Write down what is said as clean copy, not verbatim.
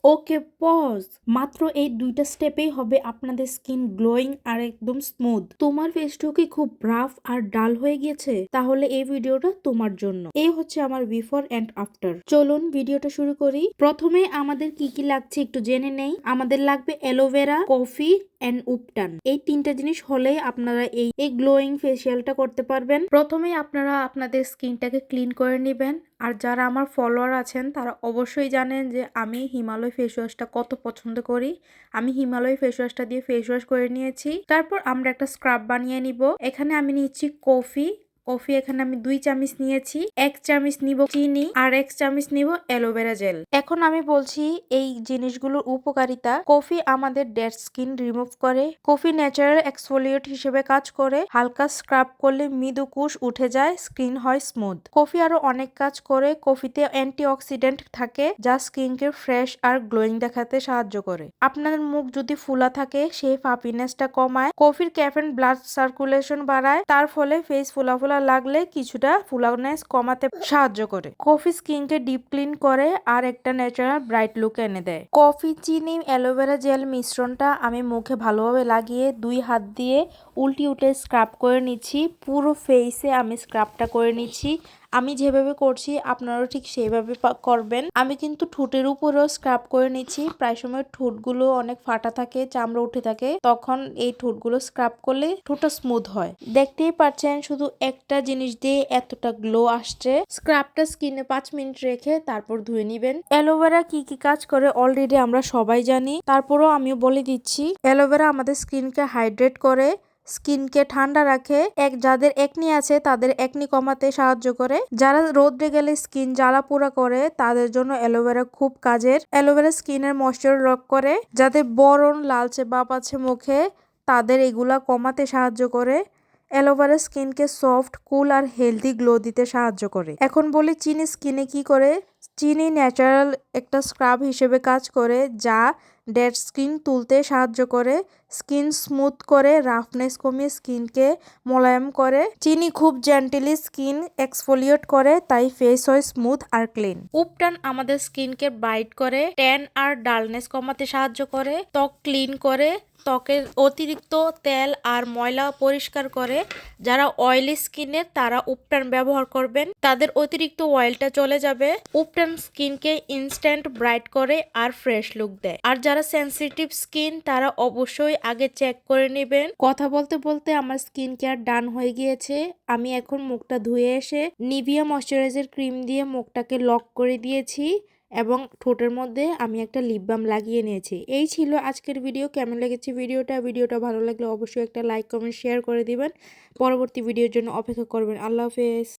ওকে pause. মাত্র এই ২টা স্টেপেই হবে আপনাদের স্কিন গ্লোয়িং আর একদম স্মুথ। তোমার ফেসটা কি খুব রাফ আর ডাল হয়ে গেছে? তাহলে এই ভিডিওটা তোমার জন্য। এই হচ্ছে আমার বিফোর এন্ড আফটার। চলুন ভিডিওটা শুরু করি। প্রথমে আমাদের কি কি লাগছে একটু জেনে নেই। আমাদের লাগবে অ্যালোভেরা, কফি এন্ড উপটান। এই ৩টা জিনিস হলেই আপনারা এই গ্লোয়িং ফেসিয়ালটা করতে পারবেন। প্রথমে আপনারা আপনাদের স্কিনটাকে ক্লিন করে নেবেন। আর যারা আমার ফলোয়ার আছেন তারা অবশ্যই জানেন যে আমি হিমালয় ফেস ওয়াশটা কত পছন্দ করি। আমি হিমালয় ফেস ওয়াশটা দিয়ে ফেস ওয়াশ করে নিয়েছি। তারপর আমরা একটা স্ক্রাব বানিয়ে নিব। এখানে আমি নিচ্ছি কফি। এখানে আমি ২ চামচ নিয়েছি। ১ চামচ নিব চিনি আর ১ চামচ নিব অ্যালোভেরা জেল। এখন আমি বলছি এই জিনিসগুলোর উপকারিতা। কফি আমাদের ডেড স্কিন রিমুভ করে। কফি ন্যাচারাল এক্সফোলিয়েট হিসেবে কাজ করে। হালকা স্ক্রাব করলে মৃদু কুশ উঠে যায়, স্কিন হয় স্মুথ। কফি আরো অনেক কাজ করে। কফিতে অ্যান্টিঅক্সিডেন্ট থাকে যা স্কিনকে ফ্রেশ আর গ্লোয়িং দেখাতে সাহায্য করে। আপনার মুখ যদি ফুলা থাকে সেই পাফিনেসটা কমায়। কফির ক্যাফেন ব্লাড সার্কুলেশন বাড়ায়, তার ফলে ফেস ফুলা ফুলা লাগলে কিছুটা ফুলানেস কমাতে সাহায্য করে। কফি স্কিনকে ডিপ ক্লিন করে আর একটা ন্যাচারাল ব্রাইট লুক এনে দেয়। কফি, চিনি, অ্যালোভেরা জেল মিশ্রণটা আমি মুখে ভালোভাবে লাগিয়ে ২ হাত দিয়ে উল্টে স্ক্রাব করে নিচ্ছি। পুরো ফেসে আমি স্ক্রাবটা করে নিচ্ছি। আমি যেভাবে করছি আপনারাও ঠিক সেইভাবে করবেন। আমি কিন্তু ঠোঁটের উপরেও স্ক্রাব করে নিচ্ছি। প্রায় সময় ঠোঁটগুলো অনেক ফাটা থাকে, চামড়া উঠে থাকে, তখন এই ঠোঁটগুলো স্ক্রাব করলে ঠোঁটটা স্মুথ হয়। দেখতেই পাচ্ছেন শুধু একটা জিনিস দিয়ে এতটা গ্লো আসছে। স্ক্রাবটা স্কিনে ৫ মিনিট রেখে তারপর ধুয়ে নিবেন। অ্যালোভেরা কি কি কাজ করে অলরেডি আমরা সবাই জানি, তারপরও আমিও বলে দিচ্ছি। অ্যালোভেরা আমাদের স্কিনকে হাইড্রেট করে, স্কিনকে ঠান্ডা রাখে। যাদের একনি আছে তাদের একনি কমাতে সাহায্য করে। যারা রোদে গেলে স্কিন জ্বালা পোড়া করে তাদের জন্য অ্যালোভেরা খুব কাজের। অ্যালোভেরা স্কিনের ময়েশ্চার লক করে। যাদের বরণ লালচে ভাব আছে মুখে তাদের এগুলা কমাতে সাহায্য করে। অ্যালোভেরা স্কিনকে সফট, কুল আর হেলদি গ্লো দিতে সাহায্য করে। এখন বলি চিনি স্কিনে কি করে। চিনি ন্যাচারাল একটা স্ক্রাব হিসেবে কাজ করে যা ডেড স্কিন তুলতে সাহায্য করে, স্কিন স্মুথ করে, রাফনেস কমিয়ে স্কিনকে মোলায়েম করে। চিনি খুব জেন্টলি স্কিন এক্সফোলিয়েট করে, তাই ফেস হয় স্মুথ আর ক্লিন। উপটান আমাদের স্কিনকে ব্রাইট করে, ট্যান আর ডালনেস কমাতে সাহায্য করে, ত্বক ক্লিন করে, ত্বকের অতিরিক্ত তেল আর ময়লা পরিষ্কার করে। যারা অয়েলি স্কিনের তারা উপটান ব্যবহার করবেন, তাদের অতিরিক্ত অয়েলটা চলে যাবে। উপটান স্কিনকে ইনস্ট্যান্ট ব্রাইট করে আর ফ্রেশ লুক দেয়। আর যারা সেনসিটিভ স্কিন তারা অবশ্যই আগে চেক করে নেবেন। কথা বলতে বলতে আমার স্কিন কেয়ার ডান হয়ে গিয়েছে। আমি এখন মুখটা ধুয়ে এসে নিভিয়া ময়শ্চারাইজার ক্রিম দিয়ে মুখটাকে লক করে দিয়েছি এবং ঠোঁটের মধ্যে আমি একটা লিপ বাম লাগিয়ে নিয়েছি। এই ছিল আজকের ভিডিও। কেমন লেগেছে ভিডিওটা ভালো লাগলে অবশ্যই একটা লাইক, কমেন্ট, শেয়ার করে দিবেন। পরবর্তী ভিডিওর জন্য অপেক্ষা করবেন। আল্লাহ হাফেজ।